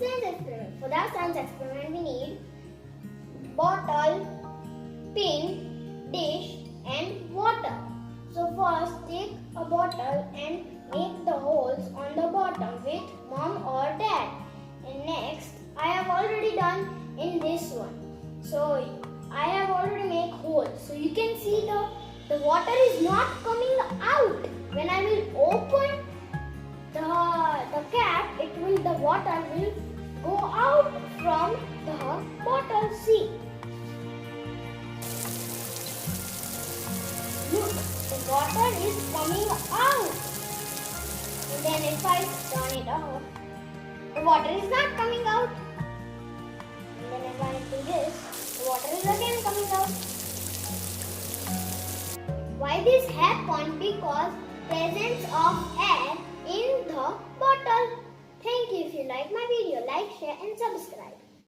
science experiment. For that science experiment, we need bottle, pin, dish, and water. So first, take a bottle and make the holes on the bottom with mom or dad. And next, I have already done in this one. So I have already made holes. So you can see the water is not coming out. When I will open the cap, the water will go out from the bottle. See. Look, the water is coming out. And then if I turn it off, the water is not coming out. And then if I do this, the water is again coming out. Why this happened? Because presence of air in the bottle. Thank you. If you like my video, like, share and subscribe.